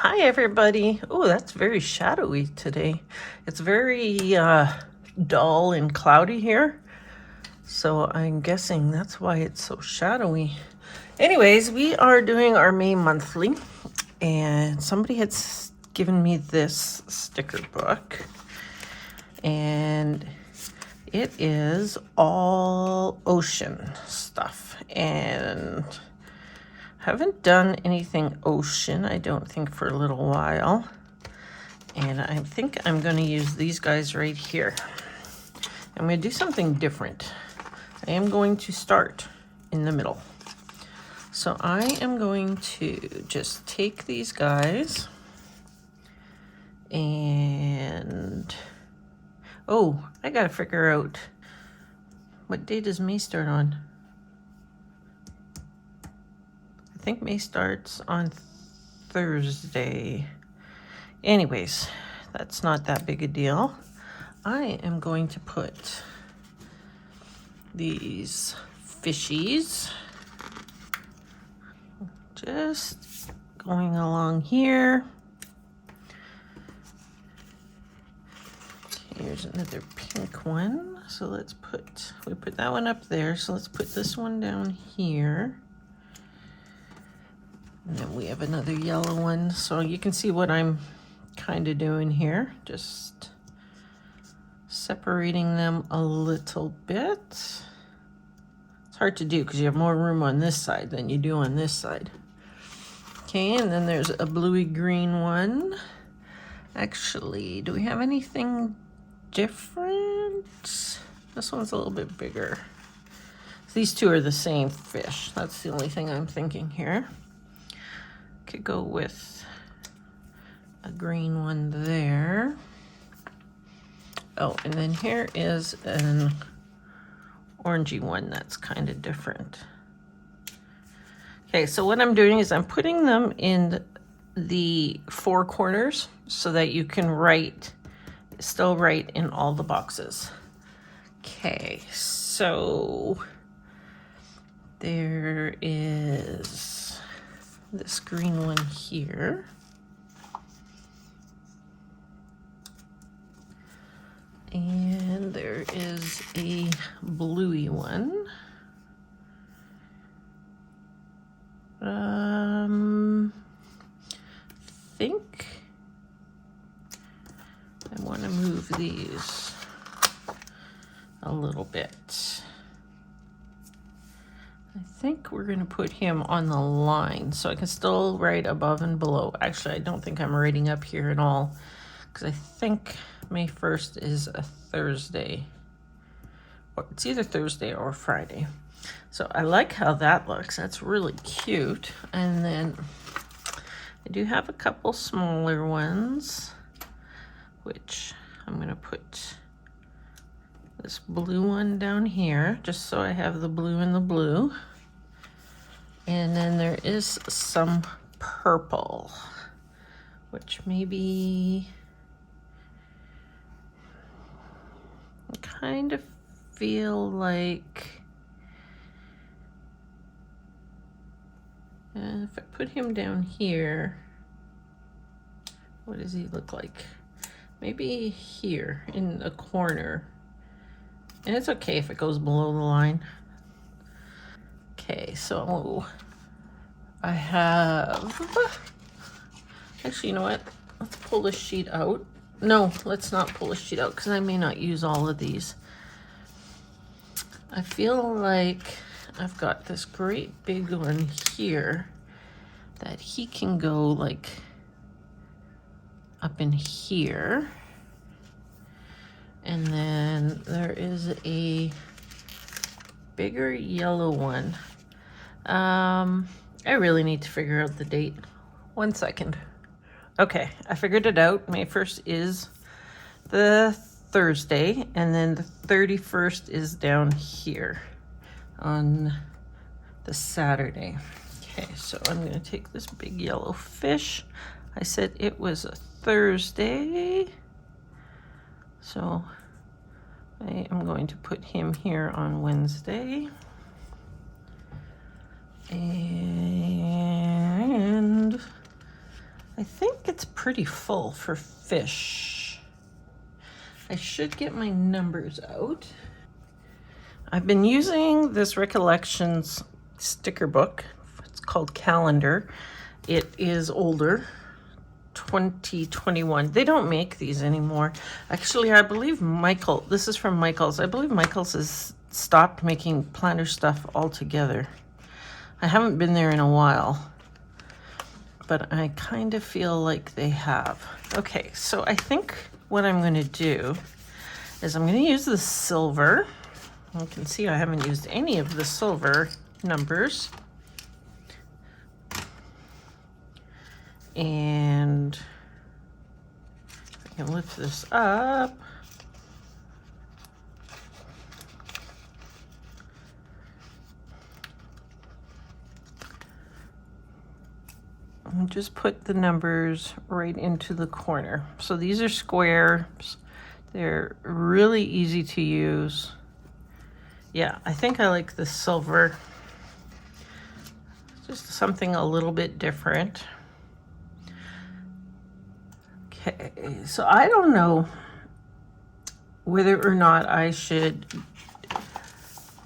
Hi, everybody. Oh, that's very shadowy today. It's very dull and cloudy here. So I'm guessing that's why it's so shadowy. Anyways, we are doing our May monthly. And somebody had given me this sticker book. And it is all ocean stuff. And haven't done anything ocean, I don't think, for a little while. And I think I'm going to use these guys right here. I'm going to do something different. I am going to start in the middle. So I am going to just take these guys and... Oh, I got to figure out what day does May start on? I think May starts on Thursday. Anyways, that's not that big a deal. I am going to put these fishies just going along here. Here's another pink one. So let's we put that one up there. So let's put this one down here. And then we have another yellow one. So you can see what I'm kind of doing here. Just separating them a little bit. It's hard to do because you have more room on this side than you do on this side. Okay, and then there's a bluey green one. Actually, do we have anything different? This one's a little bit bigger. These two are the same fish. That's the only thing I'm thinking here. Could go with a green one there. Oh, and then here is an orangey one that's kind of different. Okay, so what I'm doing is I'm putting them in the four corners so that you can still write in all the boxes. Okay, so there is this green one here. And there is a bluey one. I think I want to move these a little bit. I think we're going to put him on the line so I can still write above and below. Actually, I don't think I'm writing up here at all because I think May 1st is a Thursday. Or it's either Thursday or Friday. So I like how that looks. That's really cute. And then I do have a couple smaller ones, which I'm going to put this blue one down here, just so I have the blue and the blue. And then there is some purple, which maybe I kind of feel like if I put him down here, what does he look like? Maybe here in the corner. And it's okay if it goes below the line. Okay, so I have, actually, you know what? Let's pull this sheet out. No, let's not pull this sheet out because I may not use all of these. I feel like I've got this great big one here that he can go like up in here. And then there is a bigger yellow one. I really need to figure out the date. 1 second. Okay, I figured it out. May 1st is the Thursday, and then the 31st is down here on the Saturday. Okay, so I'm going to take this big yellow fish. I said it was a Thursday. So I am going to put him here on Wednesday. And I think it's pretty full for fish. I should get my numbers out. I've been using this Recollections sticker book. It's called Calendar. It is older, 2021. They don't make these anymore. Actually, I believe this is from Michael's. I believe Michael's has stopped making planner stuff altogether. I haven't been there in a while, but I kind of feel like they have. Okay, so I think what I'm going to do is I'm going to use the silver. You can see I haven't used any of the silver numbers. And I can lift this up. And just put the numbers right into the corner. So these are squares. They're really easy to use. Yeah, I think I like the silver. Just something a little bit different. Okay, so I don't know whether or not I should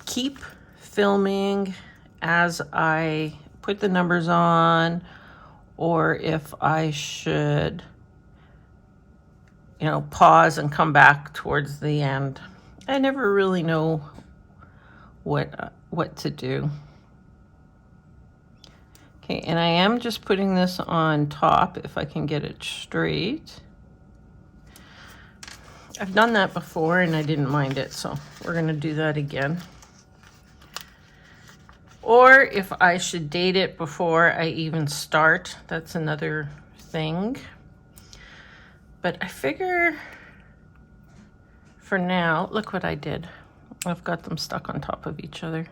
keep filming as I put the numbers on, or if I should, pause and come back towards the end. I never really know what to do. Okay, and I am just putting this on top if I can get it straight. I've done that before and I didn't mind it, so we're gonna do that again. Or if I should date it before I even start, that's another thing. But I figure for now, look what I did. I've got them stuck on top of each other.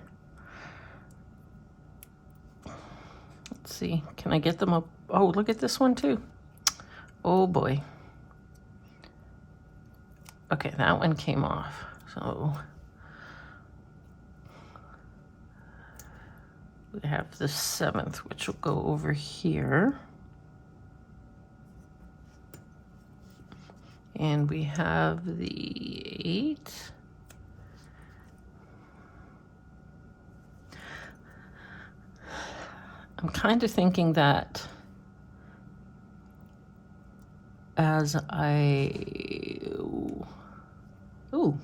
Let's see, can I get them up? Oh, look at this one too. Oh boy. Okay, that one came off. So we have the 7th, which will go over here. And we have the 8th. I'm kind of thinking that as ooh,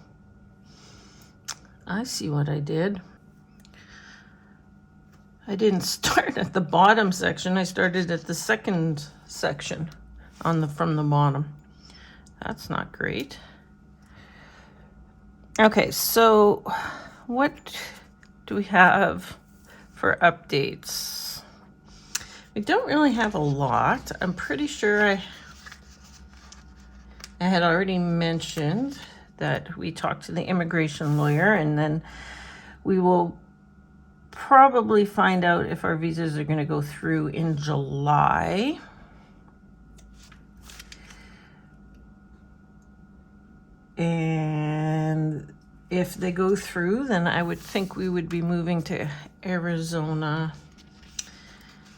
I see what I did. I didn't start at the bottom section. I started at the second section from the bottom. That's not great. Okay, so what do we have for updates? We don't really have a lot. I'm pretty sure I had already mentioned that we talked to the immigration lawyer, and then we will probably find out if our visas are going to go through in July. And if they go through, then I would think we would be moving to Arizona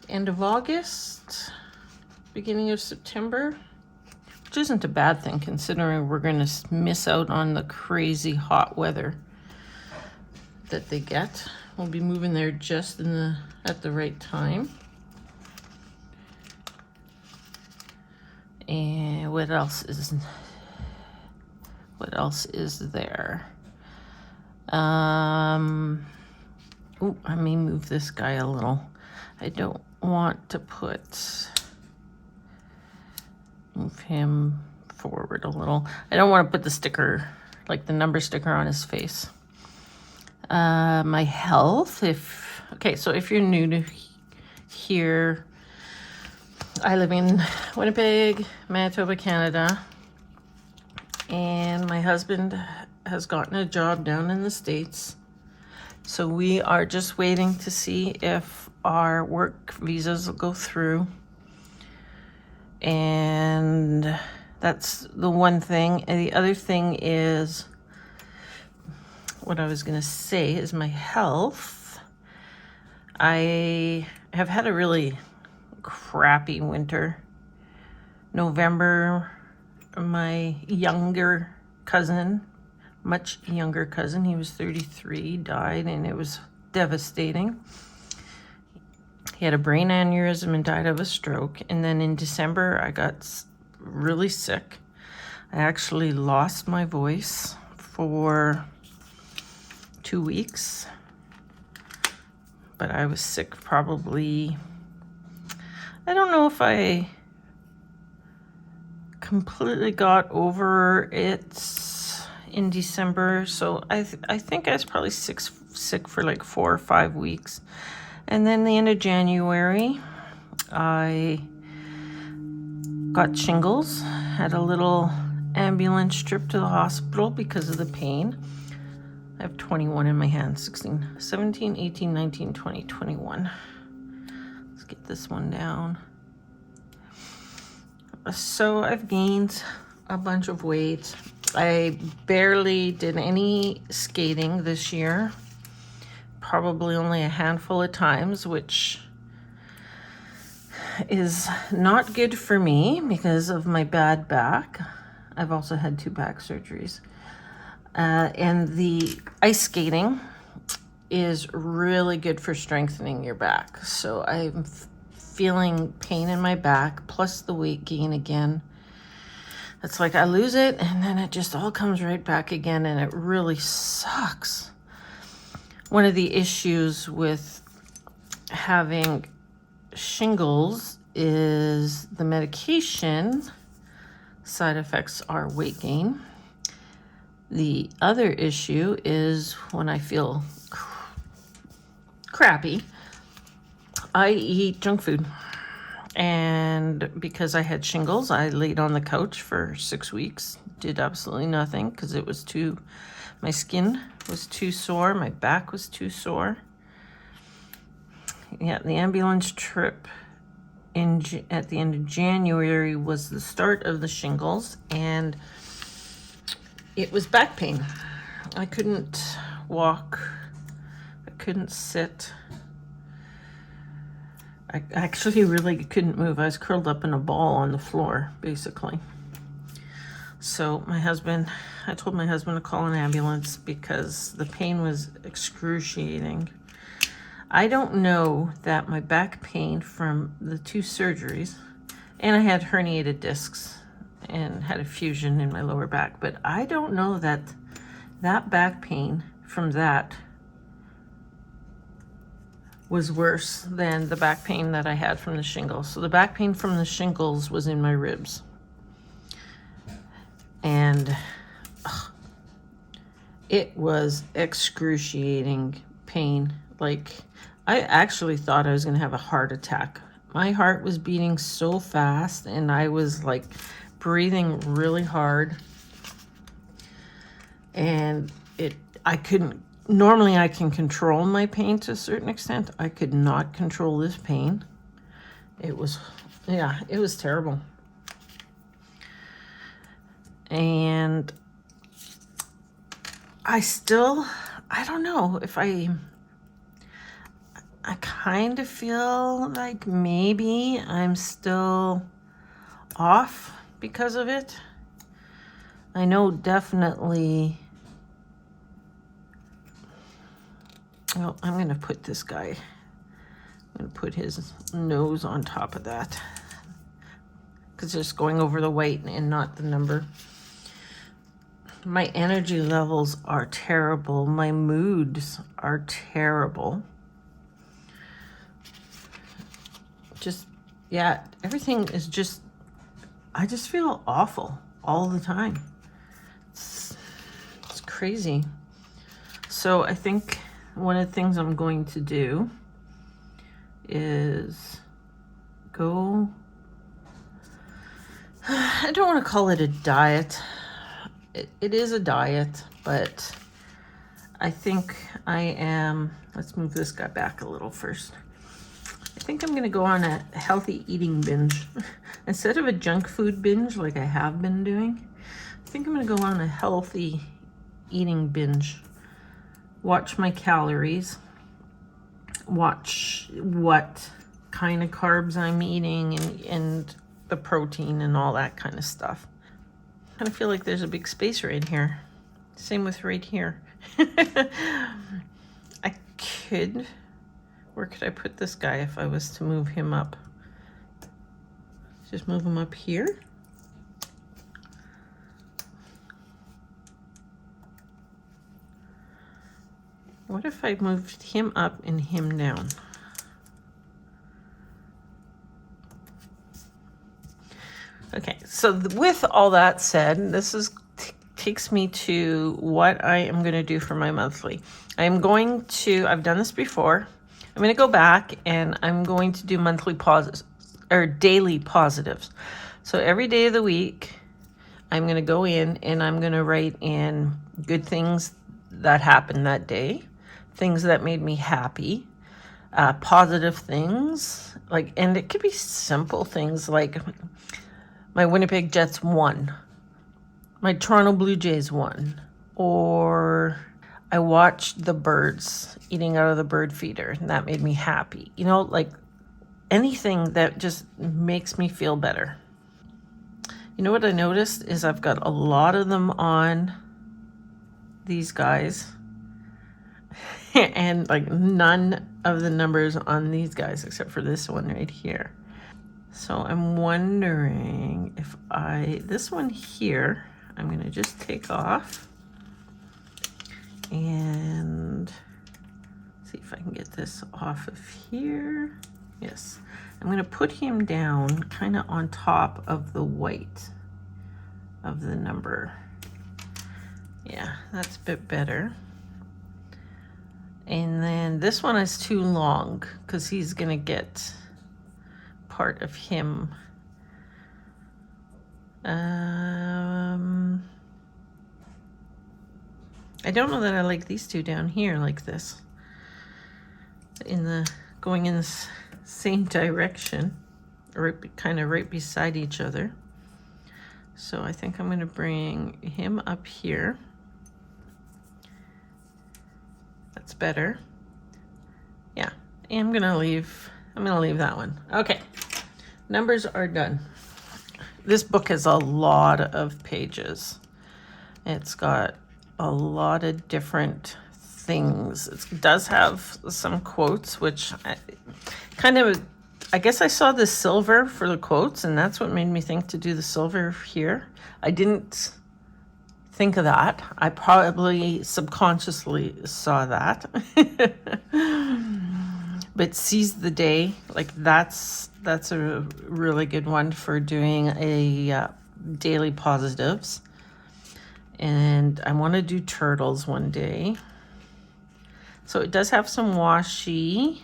end of August, beginning of September, which isn't a bad thing considering we're going to miss out on the crazy hot weather that they get. We'll be moving there just at the right time. And what else is there? I may move this guy a little. I don't want to move him forward a little. I don't want to put the sticker, like the number sticker on his face. My health, so if you're new to here, I live in Winnipeg, Manitoba, Canada, and my husband has gotten a job down in the States. So we are just waiting to see if our work visas will go through. And that's the one thing. And the other thing is, what I was going to say is my health. I have had a really crappy winter. November, my younger cousin, much younger cousin, he was 33, died, and it was devastating. He had a brain aneurysm and died of a stroke. And then in December, I got really sick. I actually lost my voice for 2 weeks. But I was sick probably, I don't know if I completely got over it in December. So I think I was probably sick for like 4 or 5 weeks. And then the end of January, I got shingles, had a little ambulance trip to the hospital because of the pain. I have 21 in my hand, 16, 17, 18, 19, 20, 21. Let's get this one down. So I've gained a bunch of weight. I barely did any skating this year. Probably only a handful of times, which is not good for me because of my bad back. I've also had 2 back surgeries. And the ice skating is really good for strengthening your back. So I'm feeling pain in my back, plus the weight gain again. It's like I lose it and then it just all comes right back again, and it really sucks. One of the issues with having shingles is the medication side effects are weight gain. The other issue is when I feel crappy, I eat junk food. And because I had shingles, I laid on the couch for 6 weeks, did absolutely nothing because it was my skin was too sore, my back was too sore. Yeah, the ambulance trip at the end of January was the start of the shingles, and it was back pain. I couldn't walk, I couldn't sit. I actually really couldn't move. I was curled up in a ball on the floor, basically. So I told my husband to call an ambulance because the pain was excruciating. I don't know that my back pain from the 2 surgeries, and I had herniated discs and had a fusion in my lower back, but I don't know that back pain from that was worse than the back pain that I had from the shingles. So the back pain from the shingles was in my ribs. And it was excruciating pain. Like, I actually thought I was going to have a heart attack. My heart was beating so fast, and I was like breathing really hard. And normally I can control my pain to a certain extent. I could not control this pain. It was terrible. And I don't know if I kind of feel like maybe I'm still off because of it. I know definitely. Well, I'm going to put this guy, I'm going to put his nose on top of that because just going over the weight and not the number. My energy levels are terrible. My moods are terrible. Everything is just, I just feel awful all the time. It's crazy. So I think one of the things I'm going to do is I don't want to call it a diet. It is a diet, but I think let's move this guy back a little first. I think I'm going to go on a healthy eating binge. Instead of a junk food binge like I have been doing, I think I'm going to go on a healthy eating binge. Watch my calories. Watch what kind of carbs I'm eating and the protein and all that kind of stuff. I kind of feel like there's a big space right here. Same with right here. I could, where could I put this guy if I was to move him up? Just move him up here. What if I moved him up and him down? Okay, so with all that said, this is takes me to what I am going to do for my monthly. I've done this before. I'm going to go back and I'm going to do monthly positives or daily positives. So every day of the week, I'm going to go in and I'm going to write in good things that happened that day, things that made me happy, positive things, and it could be simple things like my Winnipeg Jets won, my Toronto Blue Jays won, or I watched the birds eating out of the bird feeder and that made me happy. Anything that just makes me feel better. You know what I noticed is I've got a lot of them on these guys and none of the numbers on these guys except for this one right here. So I'm wondering if this one here, I'm going to just take off and see if I can get this off of here. Yes, I'm going to put him down kind of on top of the white of the number. Yeah, that's a bit better. And then this one is too long because he's going to get part of him. I don't know that I like these two down here like this. Going in the same direction, kind of right beside each other. So I think I'm going to bring him up here. That's better. Yeah, and I'm gonna leave that one. Okay, numbers are done. This book has a lot of pages. It's got a lot of different things. It does have some quotes, which I guess I saw the silver for the quotes, and that's what made me think to do the silver here. I didn't think of that. I probably subconsciously saw that. But seize the day, that's a really good one for doing a daily positives. And I want to do turtles one day. So it does have some washi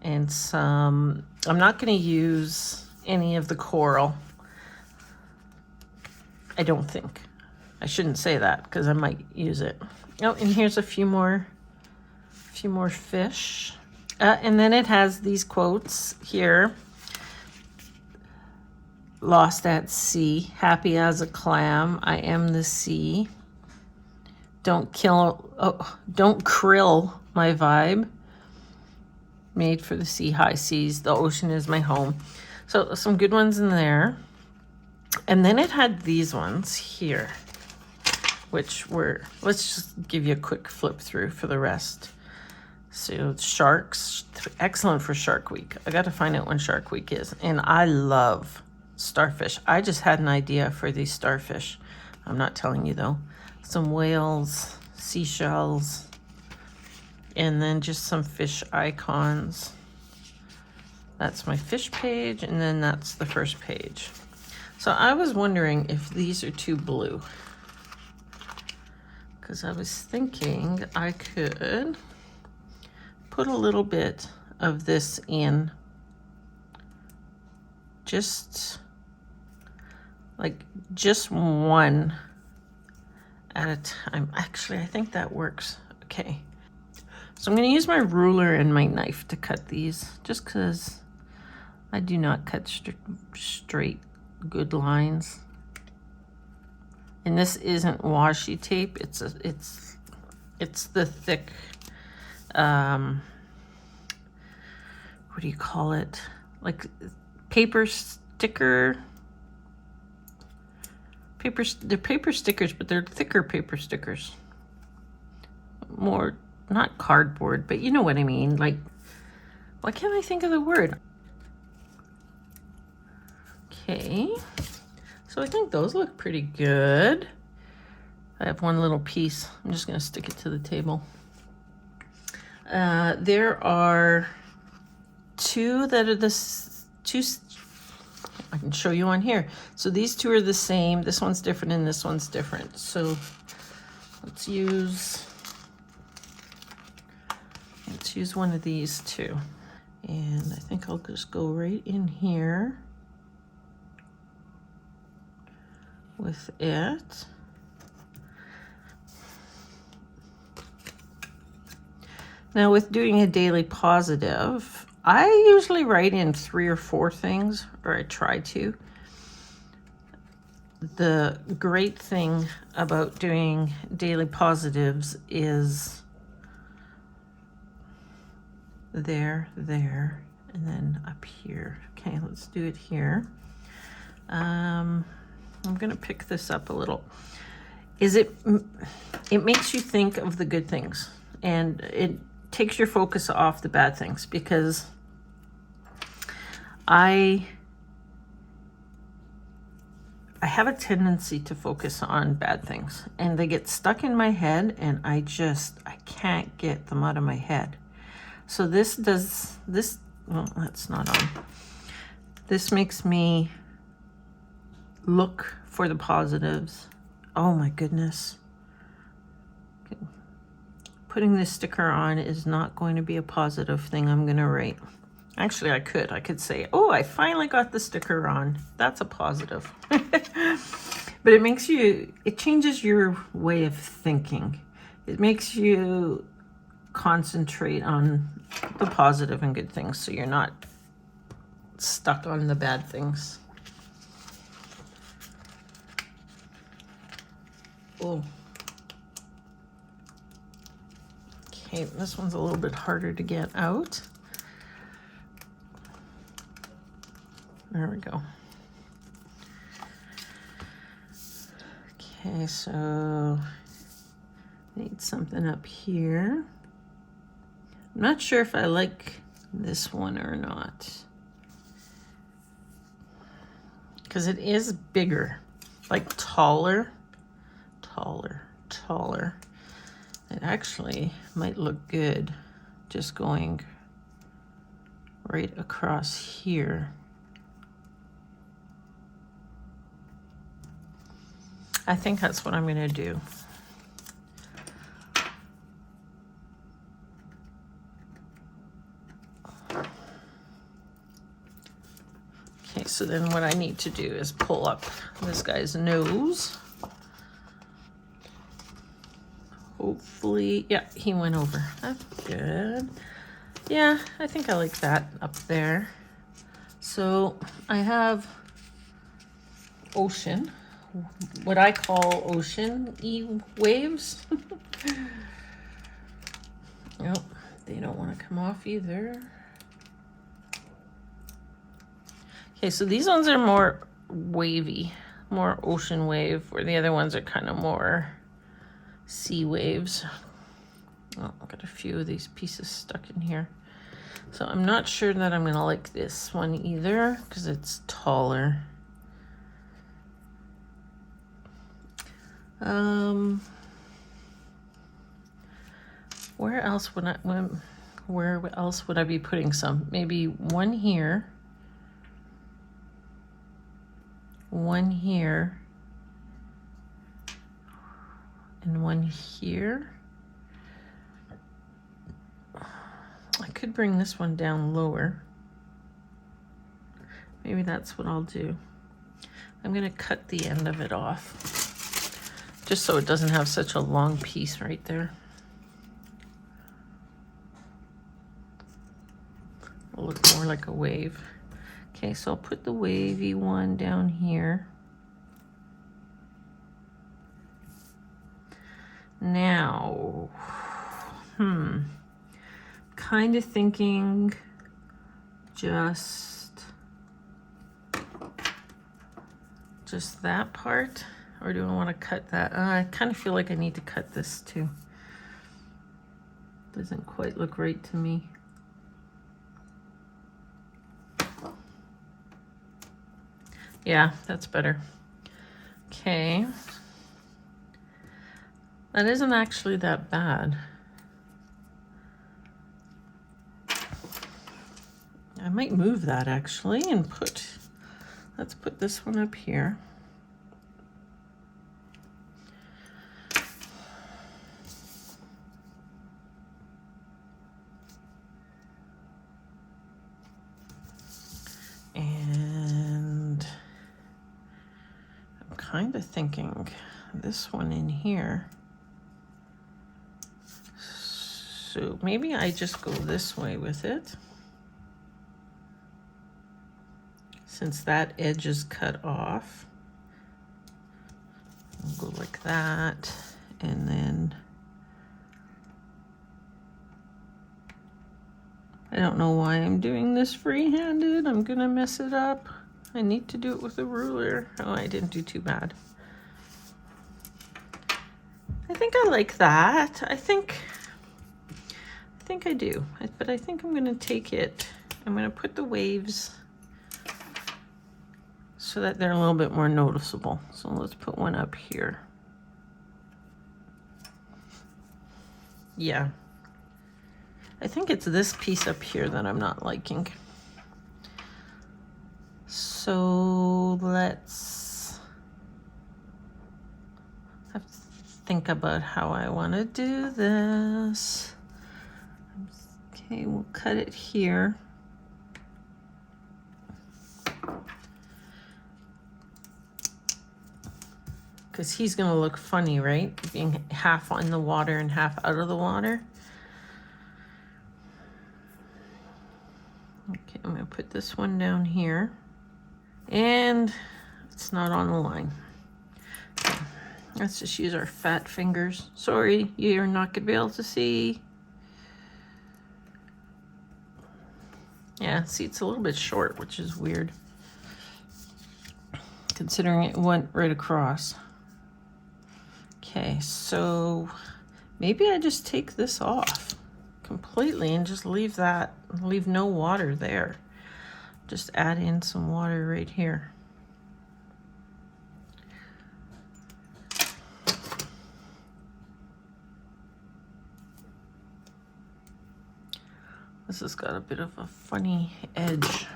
and some, I'm not going to use any of the coral. I don't think. I shouldn't say that because I might use it. Oh, and here's a few more fish. And then it has these quotes here. Lost at sea, happy as a clam, I am the sea. Don't krill my vibe. Made for the sea, high seas, the ocean is my home. So some good ones in there. And then it had these ones here, which were, let's just give you a quick flip through for the rest. So sharks, excellent for Shark Week. I got to find out when Shark Week is. And I love starfish. I just had an idea for these starfish. I'm not telling you though. Some whales, seashells, and then just some fish icons. That's my fish page, and then that's the first page. So I was wondering if these are too blue, because I was thinking I could put a little bit of this in, just one at a time. Actually, I think that works. Okay. So I'm going to use my ruler and my knife to cut these, just because I do not cut straight good lines. And this isn't washi tape. It's the thick, what do you call it? Like paper sticker. They're paper stickers, but they're thicker paper stickers. More, not cardboard, but you know what I mean. Like, why can't I think of the word? Okay, so I think those look pretty good. I have one little piece. I'm just gonna stick it to the table. There are two that are two. I can show you on here. So these two are the same. This one's different and this one's different. So let's use one of these two. And I think I'll just go right in here with it. Now with doing a daily positive, I usually write in 3 or 4 things, or I try to. The great thing about doing daily positives is there, and then up here. Okay, let's do it here. I'm gonna pick this up a little. It makes you think of the good things, and it takes your focus off the bad things, because I have a tendency to focus on bad things, and they get stuck in my head, and I can't get them out of my head. So this, well, that's not on. This makes me look for the positives. Oh my goodness. Putting this sticker on is not going to be a positive thing I'm going to write. Actually, I could say, oh, I finally got the sticker on. That's a positive. But it changes your way of thinking. It makes you concentrate on the positive and good things, so you're not stuck on the bad things. Oh. Okay, this one's a little bit harder to get out. There we go. Okay, so need something up here. I'm not sure if I like this one or not, because it is bigger, like taller. It actually might look good just going right across here. I think that's what I'm going to do. Okay, so then what I need to do is pull up this guy's nose. Hopefully, yeah, he went over. That's good. Yeah, I think I like that up there. So I have ocean, what I call ocean-y waves. Nope, they don't want to come off either. Okay, so these ones are more wavy, more ocean wave, where the other ones are kind of more sea waves. Oh, I've got a few of these pieces stuck in here. So I'm not sure that I'm gonna like this one either, because it's taller. Where else would I be putting some? Maybe one here, one here, and one here. I could bring this one down lower. Maybe that's what I'll do. I'm gonna cut the end of it off, just so it doesn't have such a long piece right there. It'll look more like a wave. Okay, so I'll put the wavy one down here. Now, kind of thinking just just that part, or do I want to cut that? I kind of feel like I need to cut this too. Doesn't quite look right to me. Yeah, that's better. Okay. That isn't actually that bad. I might move that actually and let's put this one up here. And I'm kind of thinking this one in here. So maybe I just go this way with it. Since that edge is cut off, I'll go like that, and then I don't know why I'm doing this free-handed. I'm gonna mess it up. I need to do it with a ruler. Oh, I didn't do too bad. I think I like that. I think I do, but I think I'm gonna take it. I'm gonna put the waves so that they're a little bit more noticeable. So let's put one up here. Yeah. I think it's this piece up here that I'm not liking. So let's have to think about how I want to do this. Okay, we'll cut it here. Because he's going to look funny, right? Being half on the water and half out of the water. Okay, I'm going to put this one down here. And it's not on the line. Okay. Let's just use our fat fingers. Sorry, you're not going to be able to see. Yeah, see, it's a little bit short, which is weird, considering it went right across. Okay, so maybe I just take this off completely and just leave no water there. Just add in some water right here. This has got a bit of a funny edge.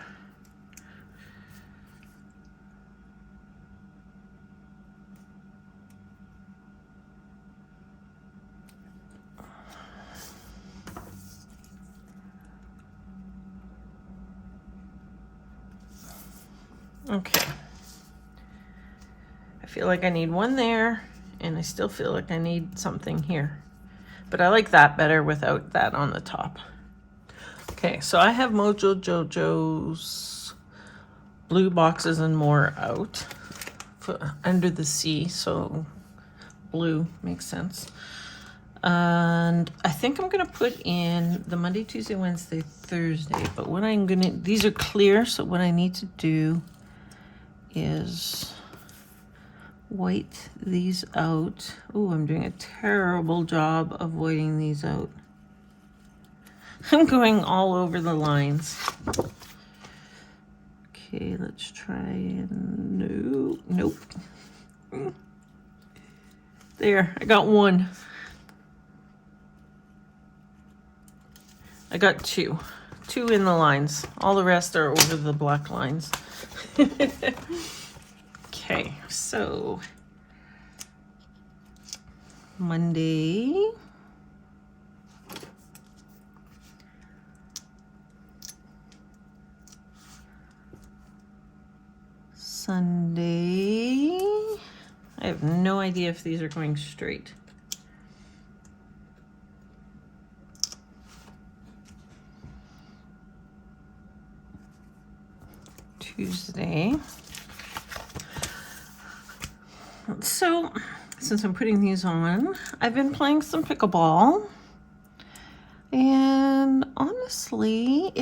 Okay. I feel like I need one there, and I still feel like I need something here. But I like that better without that on the top. Okay, so I have Mojo Jojo's Blue Boxes and More out for Under the Sea, so blue makes sense. And I think I'm gonna put in the Monday, Tuesday, Wednesday, Thursday, but what I'm gonna, these are clear, so what I need to do is white these out. Oh, I'm doing a terrible job of whiting these out. I'm going all over the lines. Okay, let's try and nope. There, I got one. I got two in the lines. All the rest are over the black lines. Okay, so Monday. Sunday. I have no idea if these are going straight. Tuesday. So, since I'm putting these on, I've been playing some pickleball. And honestly,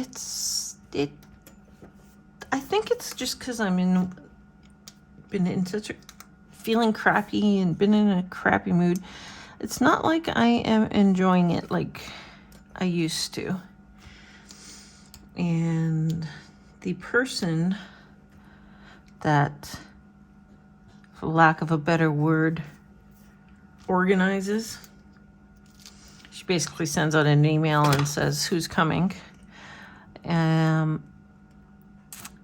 I think it's just because I'm been in such a feeling crappy and been in a crappy mood. It's not like I am enjoying it like I used to. And the person that, for lack of a better word, organizes, she basically sends out an email and says who's coming.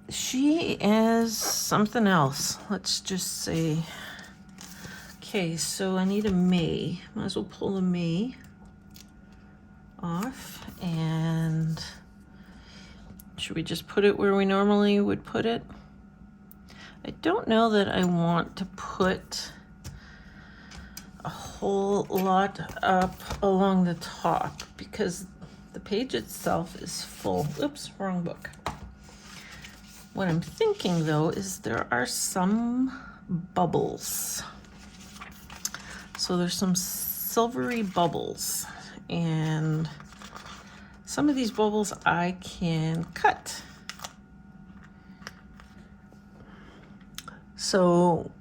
She is something else. Let's just say, okay, so I need a May. Might as well pull the May off. And should we just put it where we normally would put it? I don't know that I want to put a whole lot up along the top because the page itself is full. Oops, wrong book. What I'm thinking though is there are some bubbles. So there's some silvery bubbles, and some of these bubbles I can cut. So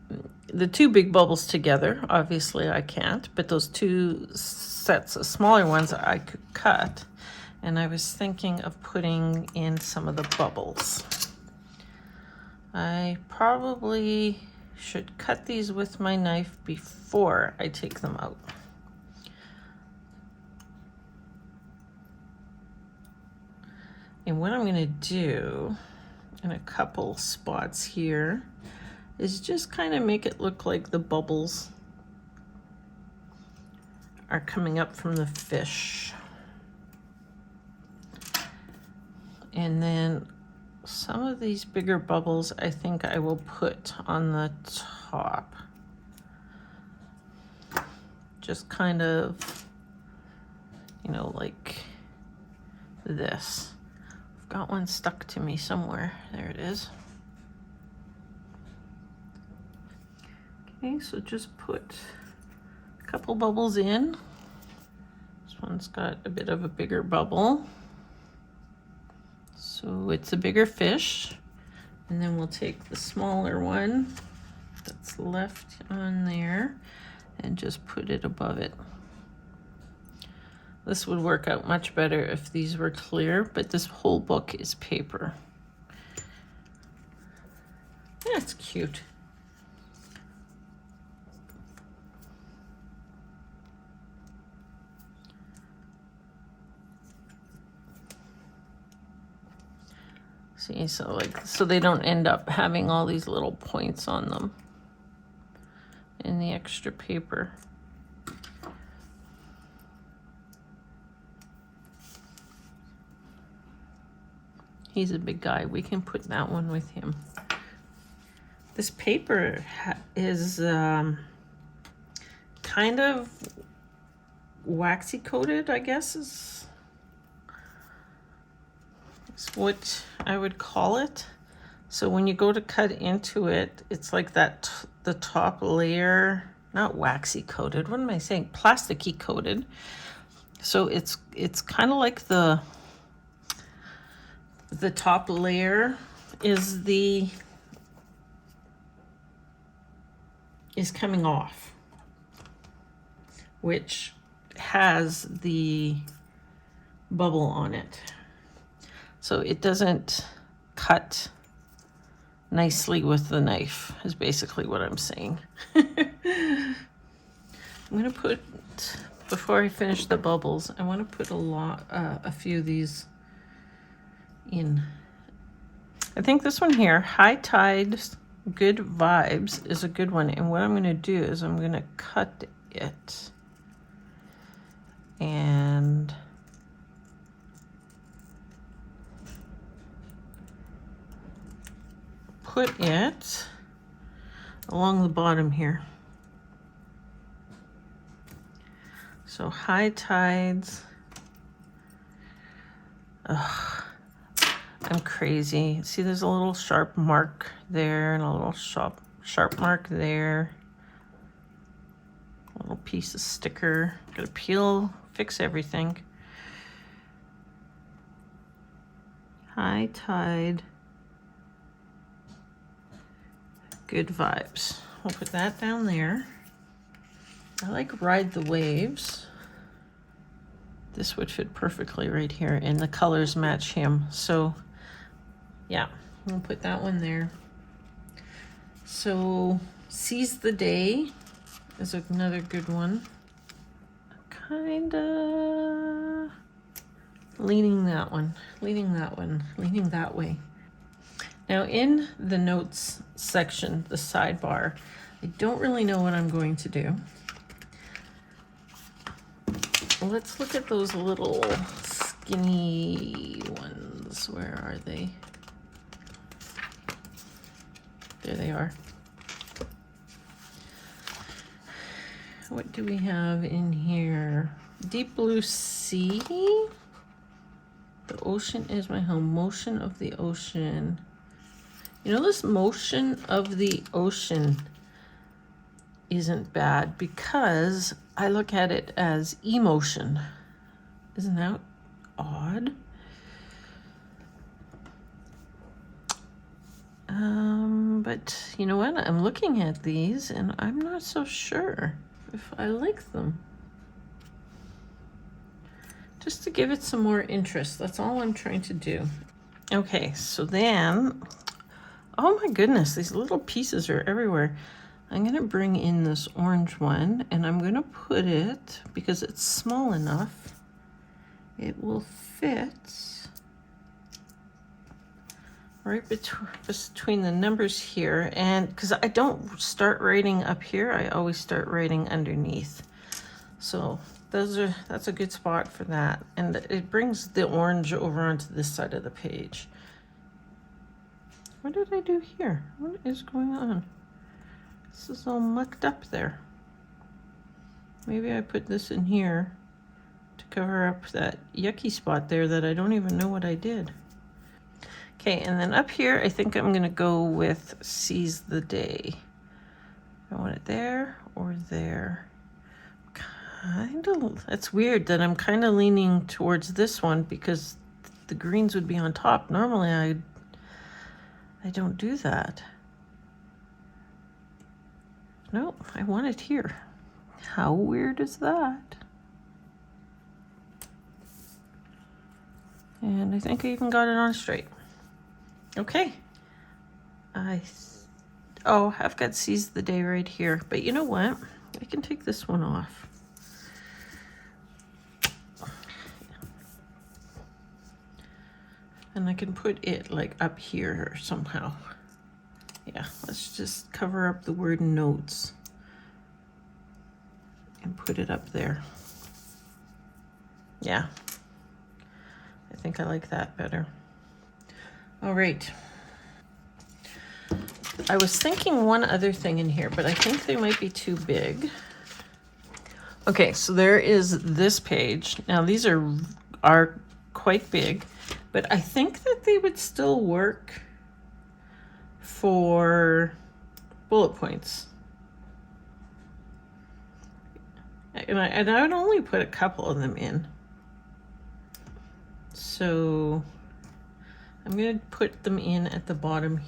the two big bubbles together, obviously I can't, but those two sets of smaller ones I could cut. And I was thinking of putting in some of the bubbles. I probably should cut these with my knife before I take them out. And what I'm going to do in a couple spots here is just kind of make it look like the bubbles are coming up from the fish. And then some of these bigger bubbles I think I will put on the top. Just kind of, you know, like this. I've got one stuck to me somewhere. There it is. Okay, so just put a couple bubbles in. This one's got a bit of a bigger bubble. So it's a bigger fish. And then we'll take the smaller one that's left on there and just put it above it. This would work out much better if these were clear, but this whole book is paper. That's cute. See, so they don't end up having all these little points on them in the extra paper. He's a big guy. We can put that one with him. This paper is kind of waxy coated, I guess is what I would call it. So when you go to cut into it, it's like that the top layer, not waxy coated, what am I saying? Plasticky coated. So it's kind of like the top layer is coming off, which has the bubble on it. So it doesn't cut nicely with the knife, is basically what I'm saying. I'm gonna put, before I finish the bubbles, I want to put a few of these in. I think this one here, High Tides, Good Vibes, is a good one. And what I'm gonna do is I'm gonna cut it and put it along the bottom here. So High Tides. Ugh, I'm crazy. See, there's a little sharp mark there and a little sharp mark there. A little piece of sticker. Gotta peel, fix everything. High Tide. Good vibes. We'll put that down there. I like Ride the Waves. This would fit perfectly right here, and the colors match him. So yeah, we'll put that one there. So Seize the Day is another good one. Kinda leaning that one, leaning that one, leaning that way. Now in the notes section, the sidebar, I don't really know what I'm going to do. Let's look at those little skinny ones. Where are they? There they are. What do we have in here? Deep blue sea. The ocean is my home. Motion of the ocean. You know, this motion of the ocean isn't bad because I look at it as emotion. Isn't that odd? But you know what? I'm looking at these and I'm not so sure if I like them. Just to give it some more interest. That's all I'm trying to do. Okay, so then, oh my goodness, these little pieces are everywhere. I'm gonna bring in this orange one and I'm gonna put it, because it's small enough, it will fit right between the numbers here. And because I don't start writing up here, I always start writing underneath. So that's a good spot for that. And it brings the orange over onto this side of the page. What did I do here? What is going on? This is all mucked up there. Maybe I put this in here to cover up that yucky spot there that I don't even know what I did. Okay, and then up here, I think I'm gonna go with Seize the Day. I want it there or there. That's weird that I'm kind of leaning towards this one because the greens would be on top. Normally I don't do that. No, I want it here. How weird is that? And I think I even got it on straight. Okay. I've got Seize the Day right here. But you know what? I can take this one off. And I can put it like up here somehow. Yeah, let's just cover up the word notes and put it up there. Yeah, I think I like that better. All right. I was thinking one other thing in here, but I think they might be too big. Okay, so there is this page. Now these are quite big, but I think that they would still work for bullet points. And I would only put a couple of them in. So I'm going to put them in at the bottom.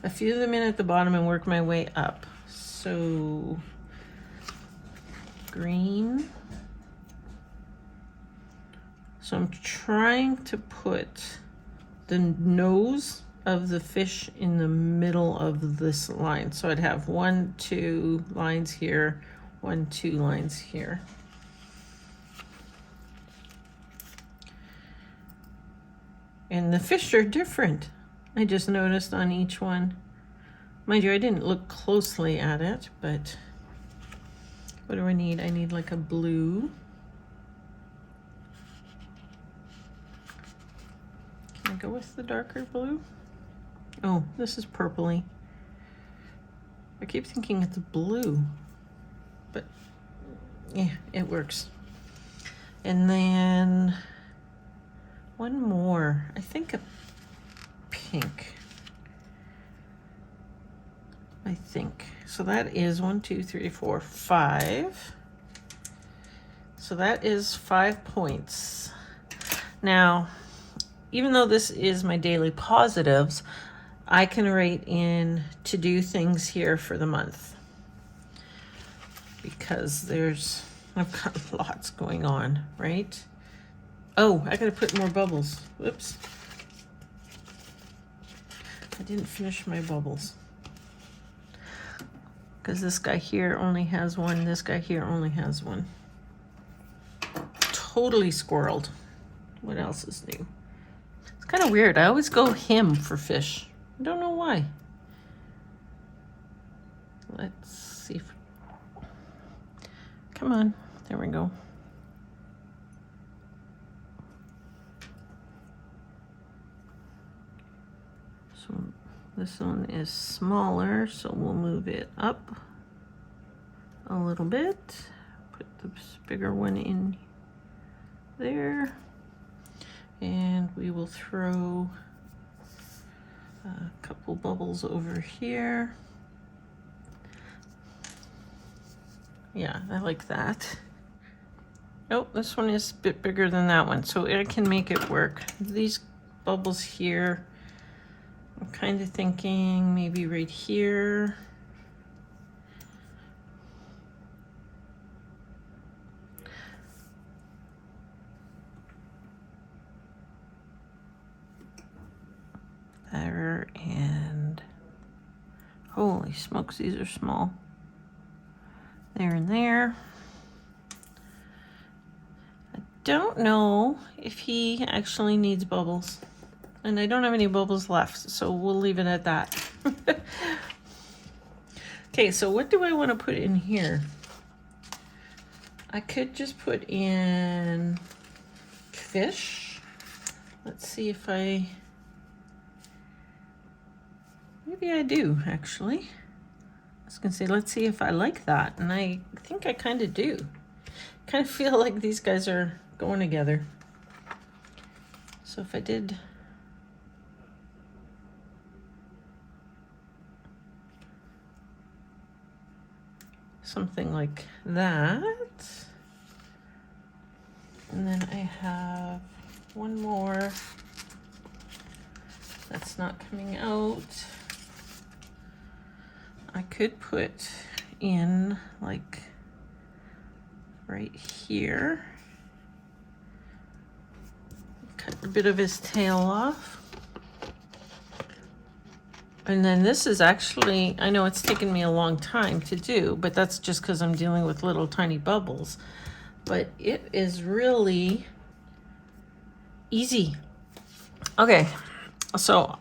A few of them in at the bottom and work my way up. So green. So I'm trying to put the nose of the fish in the middle of this line. So I'd have 1, 2 lines here, 1, 2 lines here. And the fish are different. I just noticed on each one. Mind you, I didn't look closely at it, but what do I need? I need like a blue. Can I go with the darker blue? Oh, this is purpley. I keep thinking it's blue, but yeah, it works. And then one more, I think a pink. I think. So that is 1, 2, 3, 4, 5. So that is 5 points. Now, even though this is my daily positives, I can write in to do things here for the month, because I've got lots going on, right? Oh, I gotta put more bubbles. Whoops. I didn't finish my bubbles. Because this guy here only has one, this guy here only has one. Totally squirreled. What else is new? It's kind of weird. I always go him for fish. I don't know why. Let's see if... Come on. There we go. So this one is smaller, so we'll move it up a little bit. Put the bigger one in there. And we will throw a couple bubbles over here. Yeah, I like that. Oh, this one is a bit bigger than that one, so I can make it work. These bubbles here, I'm kind of thinking maybe right here. There, and holy smokes, these are small. There and there. I don't know if he actually needs bubbles. And I don't have any bubbles left, so we'll leave it at that. Okay, so what do I want to put in here? I could just put in fish. Let's see if maybe I do, actually. I was gonna say, let's see if I like that. And I think I kind of do. Kind of feel like these guys are going together. So if I did... something like that. And then I have one more that's not coming out. I could put in like right here. Cut a bit of his tail off. And then this is actually, I know it's taken me a long time to do, but that's just because I'm dealing with little tiny bubbles. But it is really easy. Okay, so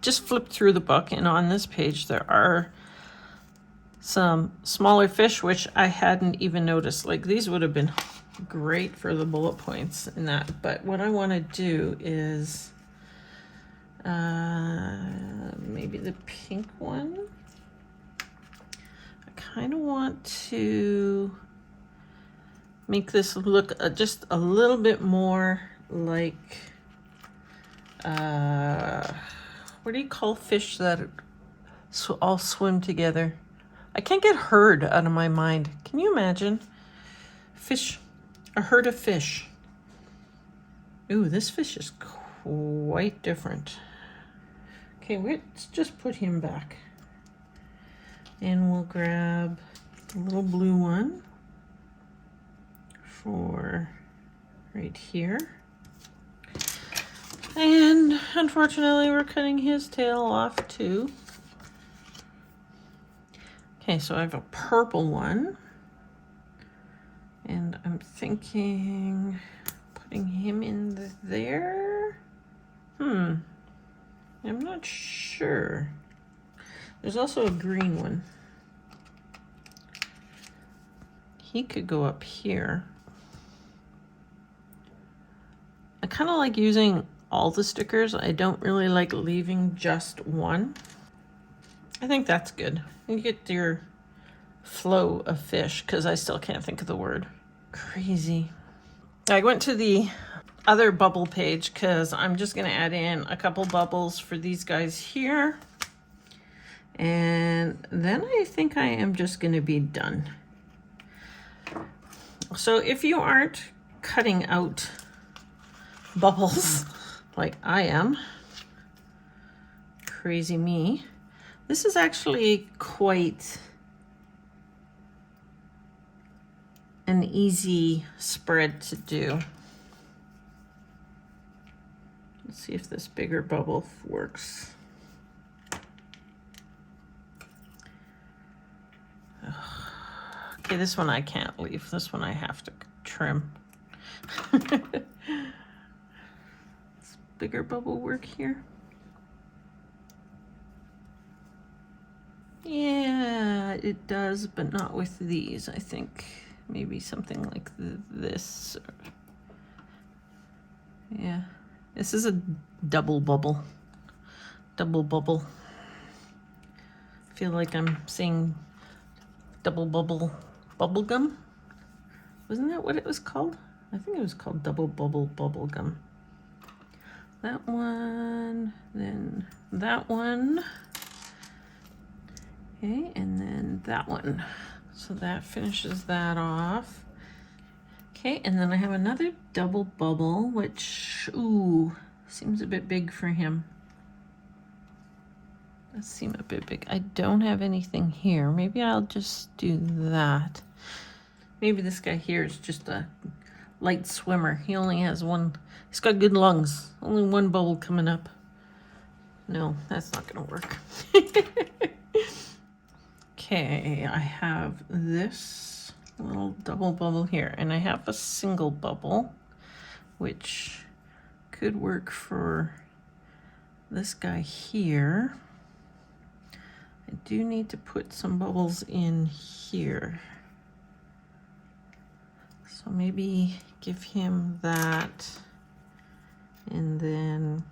just flip through the book, and on this page there are some smaller fish, which I hadn't even noticed. Like, these would have been great for the bullet points in that. But what I want to do is maybe the pink one. I kind of want to make this look just a little bit more like, what do you call fish that all swim together? I can't get herd out of my mind. Can you imagine? Fish, a herd of fish. Ooh, this fish is quite different. Okay, let's just put him back. And we'll grab the little blue one for right here. And unfortunately, we're cutting his tail off too. Okay, so I have a purple one. And I'm thinking putting him in there. I'm not sure. There's also a green one. He could go up here. I kind of like using all the stickers. I don't really like leaving just one. I think that's good. You get your flow of fish, because I still can't think of the word. Crazy. I went to the other bubble page because I'm just going to add in a couple bubbles for these guys here. And then I think I am just going to be done. So if you aren't cutting out bubbles like I am, crazy me. This is actually quite an easy spread to do. Let's see if this bigger bubble works. Okay, this one I can't leave. This one I have to trim. Does bigger bubble work here? Yeah, it does, but not with these, I think. Maybe something like this. Yeah, this is a double bubble. Double bubble. I feel like I'm saying double bubble bubble gum. Wasn't that what it was called? I think it was called double bubble bubble gum. That one, then that one. Okay, and then that one. So that finishes that off. Okay, and then I have another double bubble, which, ooh, seems a bit big for him. That seems a bit big. I don't have anything here. Maybe I'll just do that. Maybe this guy here is just a light swimmer. He only has one. He's got good lungs. Only one bubble coming up. No, that's not going to work. Okay, I have this little double bubble here, and I have a single bubble, which could work for this guy here. I do need to put some bubbles in here. So maybe give him that, and then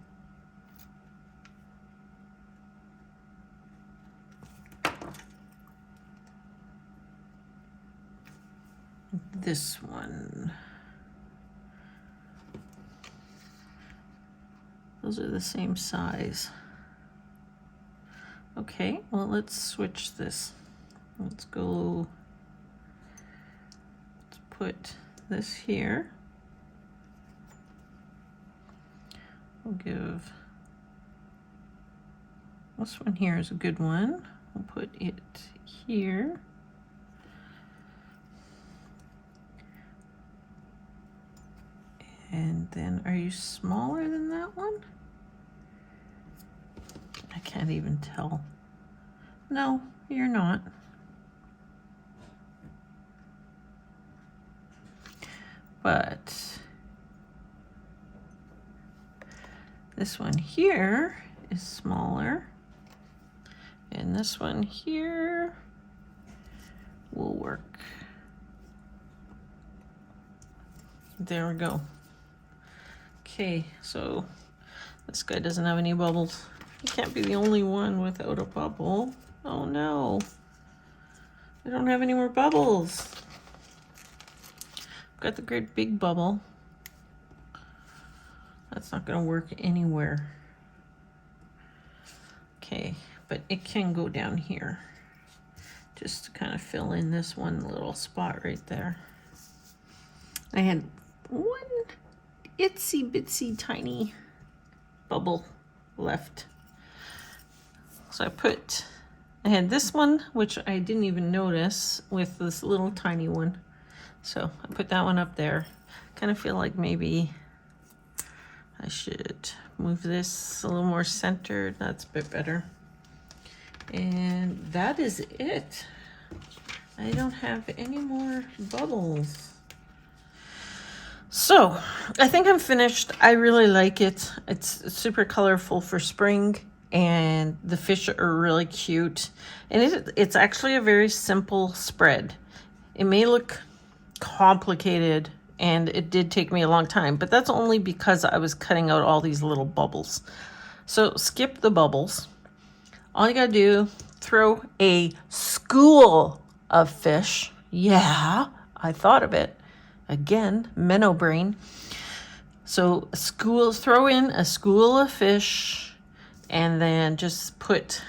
this one. Those are the same size. Okay, well, let's switch this. Let's go, let's put this here. We'll give, this one here is a good one. We'll put it here. And then, are you smaller than that one? I can't even tell. No, you're not. But this one here is smaller. And this one here will work. There we go. Okay, so this guy doesn't have any bubbles. He can't be the only one without a bubble. Oh no. I don't have any more bubbles. I've got the great big bubble. That's not gonna work anywhere. Okay, but it can go down here. Just to kind of fill in this one little spot right there. I had one itsy bitsy tiny bubble left. So I had this one, which I didn't even notice, with this little tiny one. So I put that one up there. Kind of feel like maybe I should move this a little more centered. That's a bit better. And that is it. I don't have any more bubbles. So I think I'm finished. I really like it. It's super colorful for spring, and the fish are really cute. And it's actually a very simple spread. It may look complicated, and it did take me a long time, but that's only because I was cutting out all these little bubbles. So skip the bubbles. All you gotta do, throw a school of fish. Yeah, I thought of it. Again, minnow brain. So throw in a school of fish, and then just put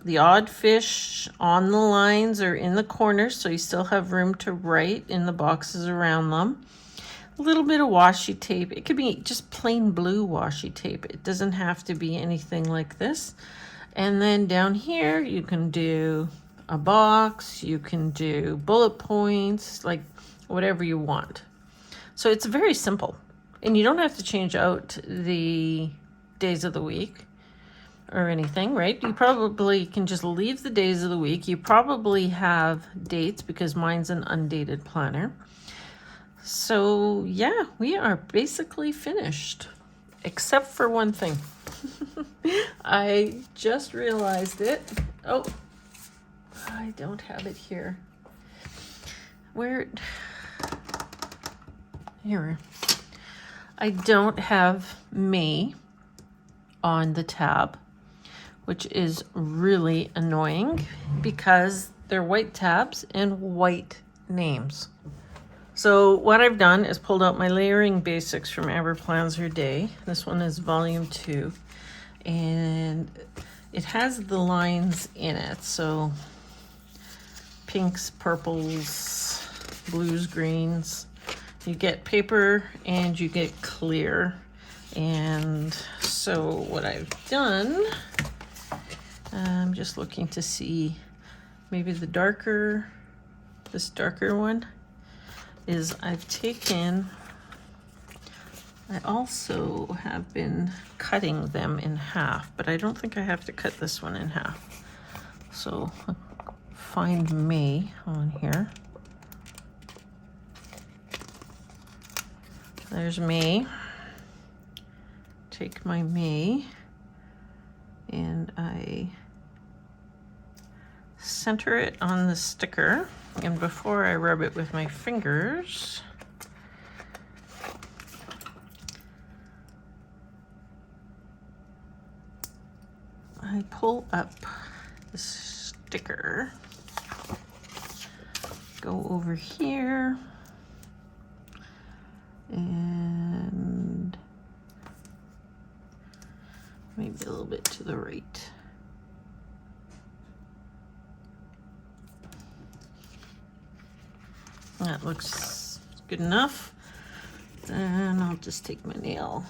the odd fish on the lines or in the corners, so you still have room to write in the boxes around them. A little bit of washi tape. It could be just plain blue washi tape. It doesn't have to be anything like this. And then down here, you can do a box, you can do bullet points, like whatever you want. So it's very simple. And you don't have to change out the days of the week or anything, right? You probably can just leave the days of the week. You probably have dates because mine's an undated planner. So yeah, we are basically finished, except for one thing. I just realized it. Oh, I don't have it here. Where? Here. I don't have May on the tab, which is really annoying because they're white tabs and white names. So what I've done is pulled out my layering basics from Ever Plans Your Day. This one is volume 2, and it has the lines in it. So pinks, purples, blues, greens. You get paper and you get clear. And so what I've done, I'm just looking to see maybe this darker one is I've taken, I also have been cutting them in half, but I don't think I have to cut this one in half. So find May on here. There's May. Take my May and I center it on the sticker. And before I rub it with my fingers, I pull up the sticker, go over here, and maybe a little bit to the right. That looks good enough. Then I'll just take my nail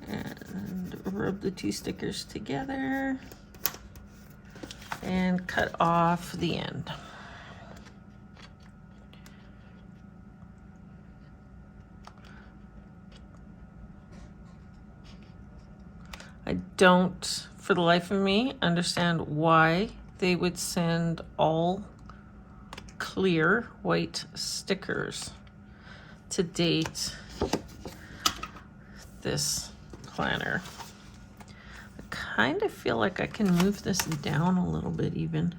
and rub the two stickers together and cut off the end. I don't, for the life of me, understand why they would send all clear white stickers to date this planner. I kind of feel like I can move this down a little bit even.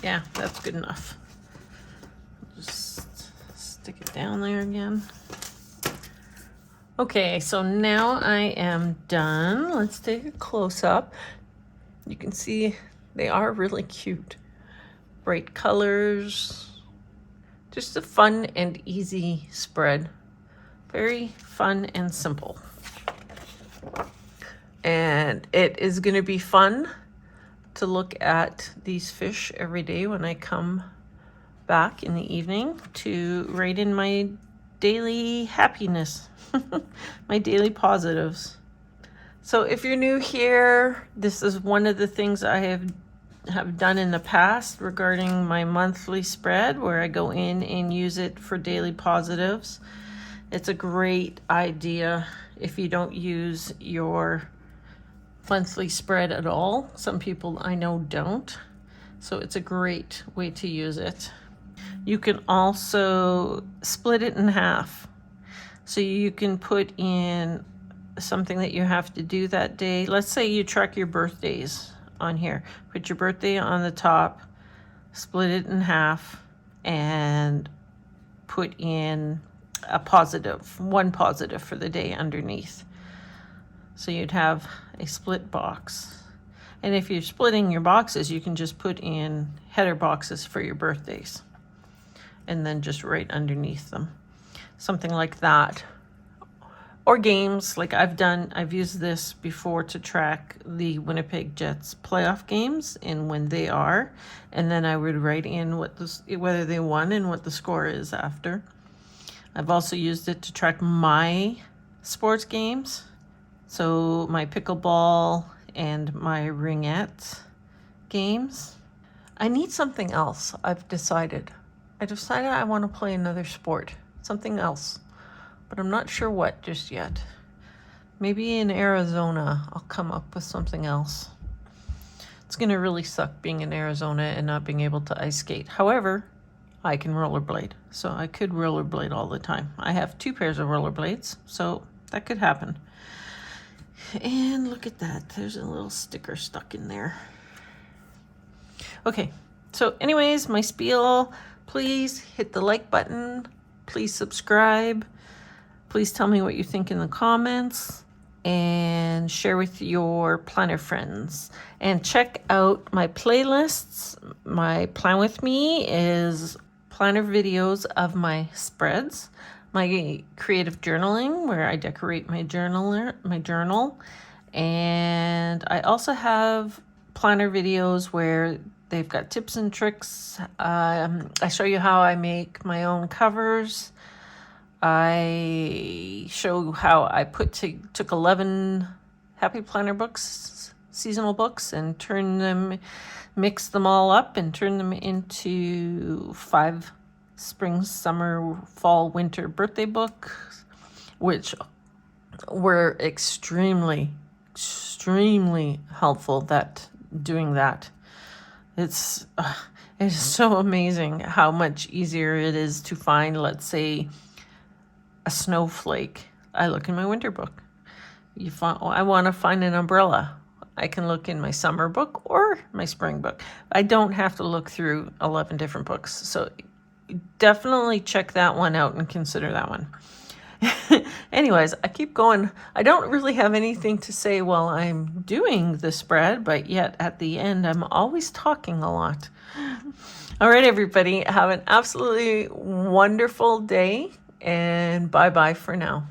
Yeah, that's good enough. Just stick it down there again. Okay, so now I am done. Let's take a close-up. You can see they are really cute. Bright colors. Just a fun and easy spread. Very fun and simple. And it is going to be fun to look at these fish every day when I come back in the evening to write in my daily happiness, my daily positives. So if you're new here, this is one of the things I have done in the past regarding my monthly spread, where I go in and use it for daily positives. It's a great idea if you don't use your monthly spread at all. Some people I know don't. So it's a great way to use it. You can also split it in half. So you can put in something that you have to do that day. Let's say you track your birthdays on here. Put your birthday on the top, split it in half, and put in a positive, one positive for the day underneath. So you'd have a split box. And if you're splitting your boxes, you can just put in header boxes for your birthdays and then just right underneath them. Something like that. or games. Like I've used this before to track the Winnipeg Jets playoff games and when they are, and then I would write in whether they won and what the score is after. I've also used it to track my sports games, so my pickleball and my ringette games. I need something else. I decided I want to play another sport, something else, but I'm not sure what just yet. Maybe in Arizona, I'll come up with something else. It's going to really suck being in Arizona and not being able to ice skate. However, I can rollerblade, so I could rollerblade all the time. I have 2 pairs of rollerblades, so that could happen. And look at that. There's a little sticker stuck in there. Okay, so anyways, my spiel. Please hit the like button. Please subscribe. Please tell me what you think in the comments. And share with your planner friends. And check out my playlists. My Plan With Me is planner videos of my spreads. My creative journaling, where I decorate my journal. And I also have planner videos where they've got tips and tricks. I show you how I make my own covers. I show how I took 11 Happy Planner books, seasonal books, and mix them all up and turn them into 5 spring, summer, fall, winter birthday books, which were extremely helpful doing that. It's so amazing how much easier it is to find, let's say, a snowflake. I look in my winter book. I want to find an umbrella. I can look in my summer book or my spring book. I don't have to look through 11 different books. So definitely check that one out and consider that one. Anyways, I keep going. I don't really have anything to say while I'm doing the spread, but yet at the end, I'm always talking a lot. All right, everybody, have an absolutely wonderful day, and bye-bye for now.